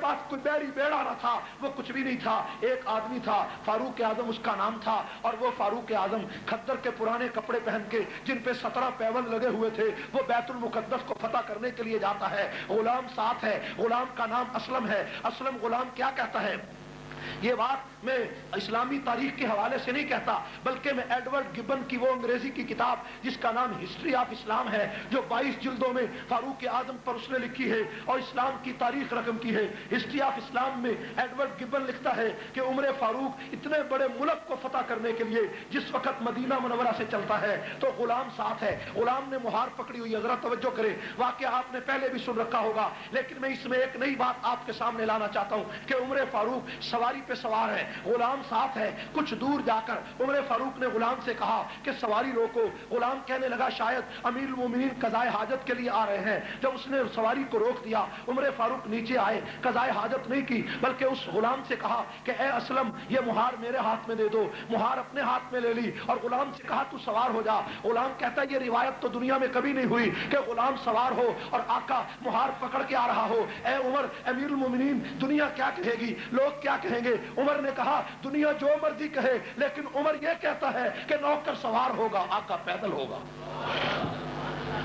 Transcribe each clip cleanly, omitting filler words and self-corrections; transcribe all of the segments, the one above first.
पास कोई बैरी बेड़ा न था, वो कुछ भी नहीं था। एक आदमी था, फारूक आजम उसका नाम था, और वो फारूक आजम खद्दर के पुराने कपड़े पहन के, जिन पे 17 पैबंद लगे हुए थे, वो बैतुल मुकद्दस को फतह करने के लिए जाता है। गुलाम साथ है, गुलाम का नाम असलम है। असलम गुलाम क्या कहता है, ये बात मैं इस्लामी तारीख के हवाले से नहीं कहता, बल्कि मैं एडवर्ड गिब्बन की वो अंग्रेजी की किताब जिसका नाम हिस्ट्री ऑफ इस्लाम है, जो 22 जिल्दों में फारूक आजम पर उसने लिखी है और इस्लाम की तारीख रकम की है। हिस्ट्री ऑफ इस्लाम में एडवर्ड गिब्बन लिखता है कि उमर फारूक इतने बड़े मुल्क को फतह करने के लिए जिस वक्त मदीना मुनव्वरा से चलता है तो गुलाम साथ है। गुलाम ने मुहार पकड़ी हुई है, जरा तवज्जो करें, वाकया आपने पहले भी सुन रखा होगा, लेकिन मैं इसमें एक नई बात आपके सामने लाना चाहता हूं कि उमर फारूक सवारी पे सवार है, गुलाम साथ है। कुछ दूर जाकर उमर फारूक ने गुलाम से कहा कि सवारी रोको। गुलाम कहने लगा शायद अमीर मोमिनीन कज़ाए हाजत के लिए आ रहे हैं। जब उसने सवारी को रोक दिया, उमर फारूक नीचे आए, कज़ाए हाजत नहीं की, बल्कि उस गुलाम से कहा कि ए असलम, ये मुहार मेरे हाथ में दे दो। मुहार अपने हाथ में ले ली और गुलाम से कहा तू सवार हो जा। गुलाम कहता है ये रिवायत तो दुनिया में कभी नहीं हुई कि गुलाम सवार हो और आका मुहार पकड़ के आ रहा हो। ए उमर, अमीरुल मोमिनीन, दुनिया क्या कहेगी, लोग क्या कहेंगे? उमर ने कहा दुनिया जो मर्जी कहे, लेकिन उमर यह कहता है कि नौकर सवार होगा, आका पैदल होगा।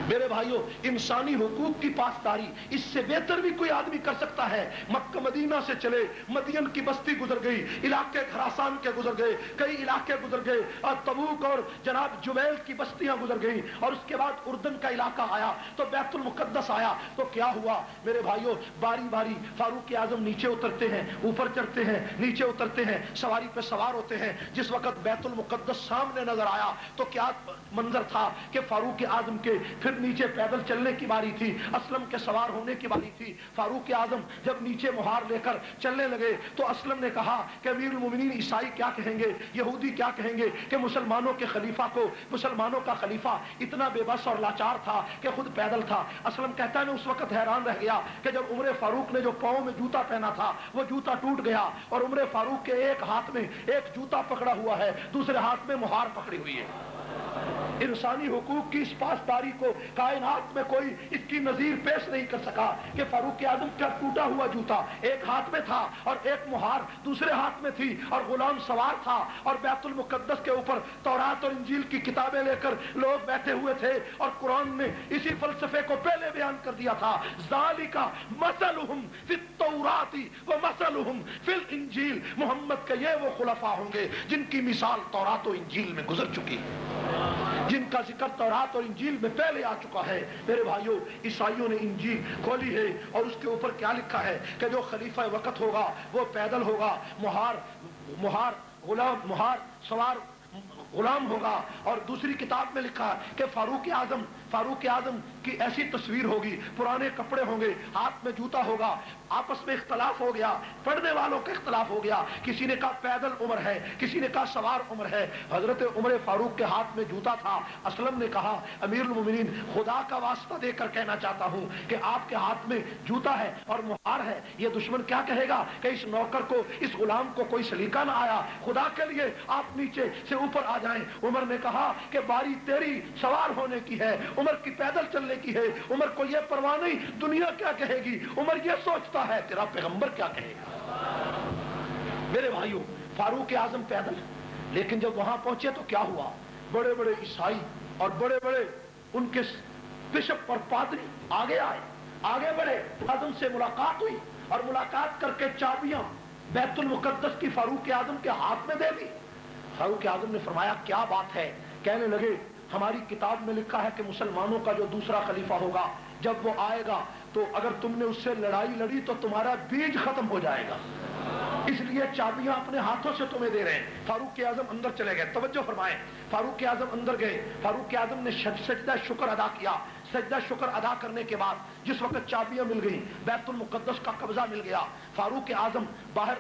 मेरे भाइयों, इंसानी हुकूक की पासदारी इससे बेहतर भी कोई आदमी कर सकता है? मक्का मदीना से चले, मदियन की बस्ती गुजर गई, इलाके खरासान के गुजर गए, कई इलाके गुजर गए, और तबूक और जनाब जुबैल की बस्तियां गुजर गई, और उसके बाद उर्दन का इलाका आया, तो बैतुल मुकद्दस आया। तो क्या हुआ मेरे भाइयों, बारी बारी फारूक आजम नीचे उतरते हैं, ऊपर चढ़ते हैं, नीचे उतरते हैं, सवारी पे सवार होते हैं। जिस वक्त बैतुल मुकद्दस सामने नजर आया तो क्या मंजर था कि फारूक आजम के फिर नीचे पैदल चलने की बारी थी, असलम के सवार होने की बारी थी। फारूक आजम जब नीचे मुहार लेकर चलने लगे तो असलम ने कहा कि अमीरुल मोमिनीन ईसाई क्या कहेंगे, यहूदी क्या कहेंगे कि मुसलमानों के खलीफा को, मुसलमानों का खलीफा इतना बेबस और लाचार था कि खुद पैदल था। असलम कहता है मैं उस वक्त हैरान रह गया कि जब उमर फारूक ने जो पांव में जूता पहना था वो जूता टूट गया और उमर फारूक के एक हाथ में एक जूता पकड़ा हुआ है, दूसरे हाथ में मुहार पकड़ी हुई है। इंसानी हुकूक की इस पासदारी को कायनात में कोई इसकी नजीर पेश नहीं कर सका कि फारूक आजम का टूटा हुआ जूता एक हाथ में था और एक मुहार दूसरे हाथ में थी, और गुलाम सवार था, और बैतुल मुकद्दस के ऊपर तौरात और इंजील की किताबें लेकर लोग बैठे हुए थे, और कुरान ने इसी फलसफे को पहले बयान कर दिया था, ज़ालिका मसलुहुम फित तौराती व मसलुहुम फिल इंजील। मोहम्मद के ये वो खुलफा होंगे जिनकी मिसाल तौरात और इंजील में गुजर चुकी है, जिनका जिक्र तौरात और इंजील में पहले आ चुका है। मेरे भाइयों, ईसाइयों ने इंजील खोली है और उसके ऊपर क्या लिखा है कि जो खलीफा वक्त होगा वो पैदल होगा, मुहार सवार गुलाम होगा। और दूसरी किताब में लिखा कि फारूक आजम की ऐसी तस्वीर होगी, पुराने कपड़े होंगे, हाथ में जूता होगा। आपस में इख्तलाफ हो गया, पढ़ने वालों का इख्तलाफ हो गया, किसी ने कहा पैदल उमर है, किसी ने कहा सवार उमर है। हजरत उमर फारूक के हाथ में जूता था। असलम ने कहा अमीरुल मोमिनीन, खुदा का वास्ता देकर कहना चाहता हूं कि आपके हाथ में जूता है और मुहार है, ये दुश्मन क्या कहेगा कि इस नौकर को, इस गुलाम को कोई सलीका ना आया, खुदा के लिए आप नीचे से ऊपर आ जाएं। उमर ने कहा कि बारी तेरी सवार होने की है, उमर की पैदल चलने की है, उमर को यह परवाह नहीं दुनिया क्या कहेगी, उमर यह सोचता है तेरा पैगंबर क्या कहेगा। मेरे भाइयों, फारूक आजम पैदल, लेकिन जब वहां पहुंचे तो क्या हुआ, बड़े बड़े ईसाई और बड़े बड़े उनके बिशप और पादरी आगे आए, आगे बढ़े, आजम से मुलाकात हुई और मुलाकात करके चाबियां बैतुल मुकद्दस की फारूक आजम के हाथ में दे दी। फारूक आजम ने फरमाया क्या बात है? कहने लगे हमारी किताब में लिखा है कि मुसलमानों का जो दूसरा खलीफा होगा, जब वो आएगा तो अगर तुमने उससे लड़ाई लड़ी तो तुम्हारा बीज खत्म हो जाएगा, इसलिए चाबियां अपने हाथों से तुम्हें दे रहे हैं। फारूक आजम अंदर चले गए, तवज्जो फरमाएं, फारूक आजम अंदर गए, फारूक आजम ने सजदा शुक्र अदा किया। सजदा शुक्र अदा करने के बाद जिस वक्त चाबियां मिल गई, बैतुल मुकद्दस का कब्जा मिल गया, फारूक आजम बाहर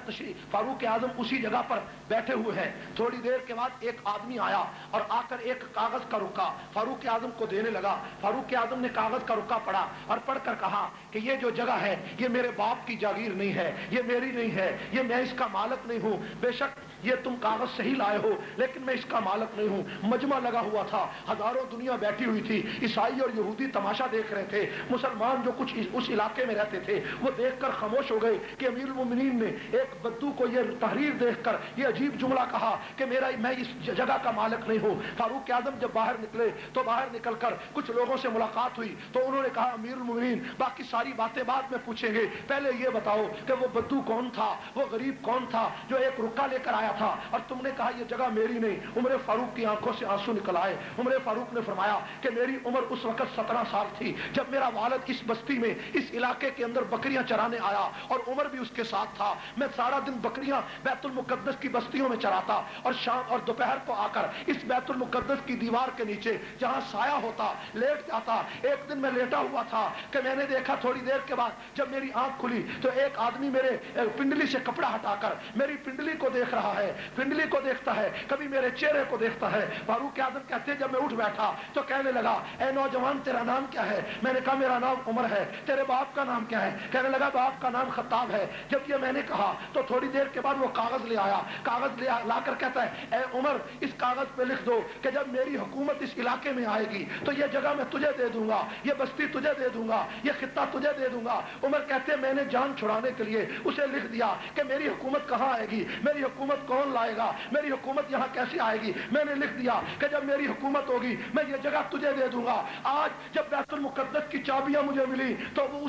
फारूक आजम उसी जगह पर बैठे हुए हैं। थोड़ी देर के बाद एक आदमी आया और आकर एक कागज का रुक्का फारूक आजम को देने लगा। फारूक आजम ने कागज का रुक्का पढ़ा और पढ़कर कहा कि ये जो जगह है ये मेरे बाप की जागीर नहीं है, ये मेरी नहीं है, ये मैं इसका मालिक नहीं हूं, बेशक ये तुम कागज सही लाए हो लेकिन मैं इसका मालिक नहीं हूँ। मजमा लगा हुआ था, हजारों दुनिया बैठी हुई थी, ईसाई और यहूदी तमाशा देख रहे थे। मुसलमान जो कुछ उस इलाके में रहते थे वो देखकर खामोश हो गए कि अमीरुल मोमिनीन ने एक बद्दू को ये तहरीर देखकर ये अजीब जुमला कहा कि मैं इस जगह का मालिक नहीं हूँ। फारूक आजम जब बाहर निकले तो बाहर निकलकर कुछ लोगों से मुलाकात हुई तो उन्होंने कहा अमीरुल मोमिनीन बाकी सारी बातें बाद में पूछेंगे, पहले ये बताओ कि वो बद्दू कौन था, वो गरीब कौन था जो एक रुक्का लेकर आया था और तुमने कहा ये जगह मेरी नहीं। उमर फारूक की आंखों से आंसू निकल आए। उमर फारूक ने फरमाया कि मेरी उम्र उस वक्त 17 साल थी जब मेरा वालिद इस बस्ती में इस इलाके के अंदर बकरियां चराने आया और उमर भी उसके साथ था। मैं सारा दिन बकरियां बैतुल मुकद्दस की बस्तियों में चराता और शाम और दोपहर को आकर इस बैतुल मुकद्दस की दीवार के नीचे जहां साया होता लेट जाता। एक दिन मैं लेटा हुआ था कि मैंने देखा थोड़ी देर के बाद जब मेरी आंख खुली तो एक आदमी मेरे पिंडली से कपड़ा हटाकर मेरी पिंडली को देख रहा है, पिंडली को देखता है, कभी मेरे चेहरे को देखता है। फारूक आजम कहते जब मैं उठ बैठा तो कहने लगा ए नौजवान तेरा नाम क्या है? मैंने कहा मेरा नाम उमर है। तेरे बाप का नाम क्या है? कहने लगा बाप का नाम खत्ताब है। जब ये मैंने कहा तो थोड़ी देर के बाद वो कागज ले आया, कागज लाकर कहता है ए उमर इस कागज पे लिख दो कि जब मेरी हुकूमत इस इलाके में आएगी तो ये जगह मैं तुझे दे दूंगा, ये बस्ती तुझे दे दूंगा, ये खित्ता तुझे दे दूंगा। उमर कहते मैंने जान छुड़ाने के लिए उसे लिख दिया कि मेरी हुकूमत कहाँ आएगी, मेरी हुकूमत कौन लाएगा, मेरी हुकूमत यहाँ कैसे आएगी। मैंने लिख दिया कि जब मेरी हुकूमत होगी मैं ये जगह तुझे दे दूंगा। आज जब बैतुल मुकद्दस की चाबियां मुझे मिली तो वो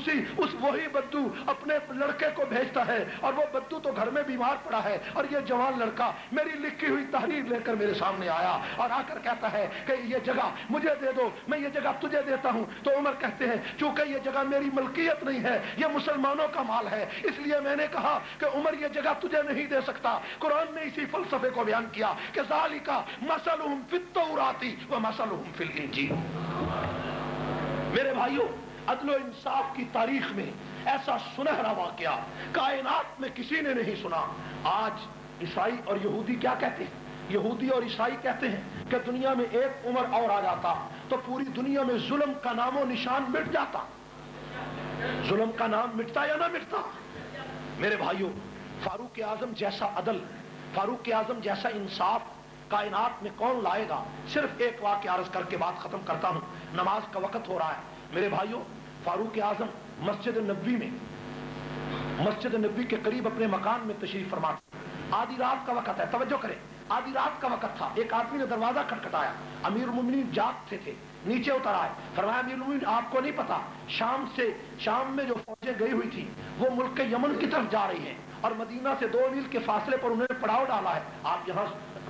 वही बद्दू अपने लड़के को भेजता है और वो बद्दू तो घर में बीमार पड़ा है और ये जवान लड़का मेरी लिखी हुई तहरीर लेकर मेरे सामने आया और आकर कहता है कि ये जगह मुझे दे दो, मैं ये जगह तुझे देता हूं। तो उमर कहते हैं चूंकि ये जगह मेरी मलकियत नहीं है, ये मुसलमानों का माल है, इसलिए मैंने कहा कि उमर ये जगह तुझे नहीं दे सकता। कुरान ने इसी फलसफे को बयान किया कि ज़ालिका मसलुहुम फित तौराती व मसलुहुम फिल इंजील। मेरे भाइयों अदल और इंसाफ की तारीख में ऐसा सुनहरा वाकया कायनात में किसी ने नहीं सुना। आज ईसाई और यहूदी क्या कहते हैं? यहूदी और ईसाई कहते हैं कि दुनिया में एक उमर और आ जाता तो पूरी दुनिया में जुल्म का नामो निशान मिट जाता। जुल्म का नाम मिटता या ना मिटता? मेरे भाइयों फारूक आजम जैसा अदल, फारूक आजम जैसा इंसाफ कायनात में कौन लाएगा? सिर्फ एक वाकया अर्ज करके बात खत्म करता हूं, नमाज का वक्त हो रहा है। मेरे भाइयों फारूक आजम मस्जिद नबी में, मस्जिद नबी के करीब अपने मकान में तशरीफ फरमा। आधी रात का वक्त है, तवज्जो करें, आधी रात का वक्त था। एक आदमी ने दरवाजा खटखटाया, अमीरुल मोमिनीन जागते थे, नीचे उतर आए। फरमाया अमीरुल मोमिनीन आपको नहीं पता शाम में जो फौजें गई हुई थी वो मुल्क के यमन की तरफ जा रही हैं और मदीना से 2 मील के फासले पर उन्होंने पड़ाव डाला है, आप यहाँ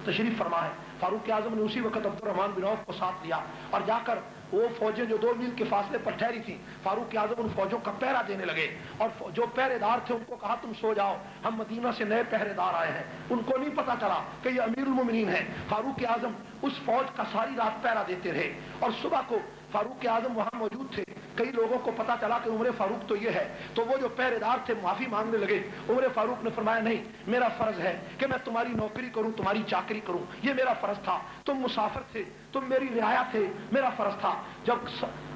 तशरीफ फरमा है। फारूक आजम ने उसी वक्त अब्दुर्रहमान बिन औफ को साथ लिया और जाकर वो फौजें जो 2 मील के फासले पर ठहरी थी, फारूक आजम उन फौजों का पहरा देने लगे और जो पहरेदार थे उनको कहा तुम सो जाओ, हम मदीना से नए पहरेदार आए हैं। उनको नहीं पता चला कि ये अमीरुल मोमिनीन है। फारूक आजम उस फौज का सारी रात पहरा देते रहे और सुबह को फारूक आजम वहां मौजूद थे। कई लोगों को पता चला कि उमर फारूक तो ये है, तो वो जो पहरेदार थे माफी मांगने लगे। उमर फारूक ने फरमाया नहीं, मेरा फर्ज है कि मैं तुम्हारी नौकरी करूं, तुम्हारी चाकरी करूं, ये मेरा फर्ज था। तुम मुसाफिर थे, तुम मेरी रियाया थे, मेरा फर्ज था। जब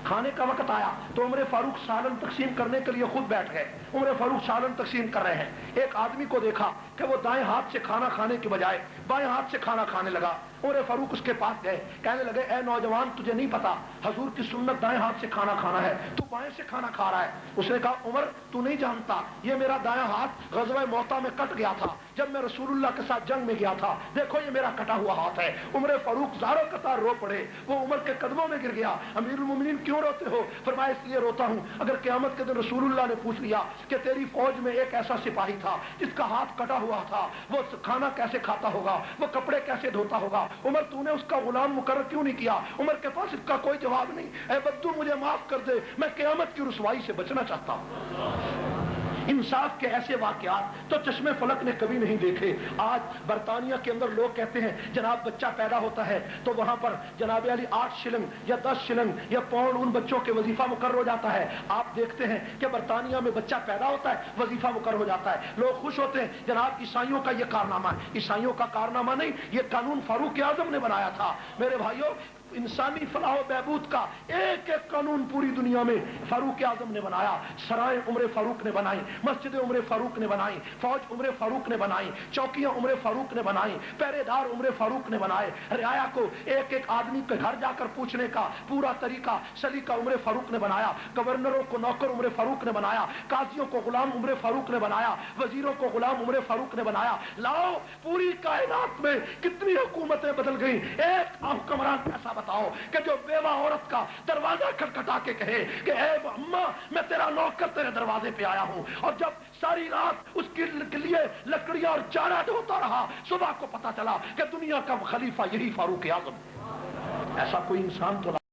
खाने का वक्त आया तो उमर फारूक सालन तकसीम करने के लिए खुद बैठ गए। उमर फारूक सालन तकसीम कर रहे हैं, एक आदमी को देखा कि वो दाएं हाथ से खाना खाने के बजाय बाएं हाथ से खाना खाने लगा। उमर फारूक उसके पास गए, कहने लगे ए नौजवान तुझे नहीं पता हजूर की सुन्नत दाएं हाथ से खाना खाना है, तू बाएं से खाना खा रहा है। उसने कहा उमर तू नहीं जानता, ये मेरा दायां हाथ ग़ज़वा मोता में कट गया था जब मैं रसूलुल्लाह के साथ जंग में गया था, देखो ये मेरा कटा हुआ हाथ है। उमर फारूक ज़ारो कतार रो पड़े, वो उमर के कदमों में गिर गया। अमीरुल मोमिनीन क्यों रोते हो? फरमाया इसलिए रोता हूं अगर क़यामत के दिन रसूलुल्लाह ने पूछ लिया कि तेरी फौज में एक ऐसा सिपाही था जिसका हाथ कटा हुआ था, वो खाना कैसे खाता होगा, वो कपड़े कैसे धोता होगा, उमर तूने उसका गुलाम मुकर्रर क्यों नहीं किया? उमर के पास इसका कोई जवाब नहीं। ऐ बद्दू मुझे माफ कर दे, मैं क़यामत की रुसवाई से बचना चाहता हूं। इंसाफ के ऐसे वाकयात तो चश्मे फलक ने कभी नहीं देखे। आज बरतानिया के अंदर लोग कहते हैं जनाब बच्चा पैदा होता है तो वहां पर जनाब अली 8 शिलिंग या 10 शिलिंग या पाउंड उन बच्चों के वजीफा मुकर्रर हो जाता है। आप देखते हैं कि बरतानिया में बच्चा पैदा होता है, वजीफा मुकर्रर हो जाता है, लोग खुश होते हैं। जनाब ईसाइयों का यह कारनामा है, ईसाइयों का कारनामा नहीं, ये कानून फारूक आजम ने बनाया था। मेरे भाइयों इंसानी फलाह बहबूद का एक एक कानून पूरी दुनिया में फारूक आजम ने बनाया। सराय उम्र फारूक ने बनाई, मस्जिद उम्र फारूक ने बनाई, फौज उम्र फारूक ने बनाई, चौकियां उम्र फारूक ने बनाई, पहरेदार उम्र फारूक ने बनाए। रियाया को एक एक आदमी के घर जाकर पूछने का पूरा तरीका सलीका उम्र फारूक ने बनाया। गवर्नरों को नौकर उम्र फारूक ने बनाया, काजियों को गुलाम उम्र फारूक ने बनाया, वजीरों को गुलाम उम्र फारूक ने बनाया। लाओ पूरी कायनात में कितनी हुकूमतें बदल गई, एक हुक्मरान ऐसा बताओ कि जो बेवा औरत का दरवाजा खटखटा के कहे कि ए अम्मा मैं तेरा नौकर तेरे दरवाजे पे आया हूं, और जब सारी रात उसके लिए लकड़ियां और चारा ढोता रहा, सुबह को पता चला कि दुनिया का खलीफा यही फारूक आजम। ऐसा कोई इंसान तो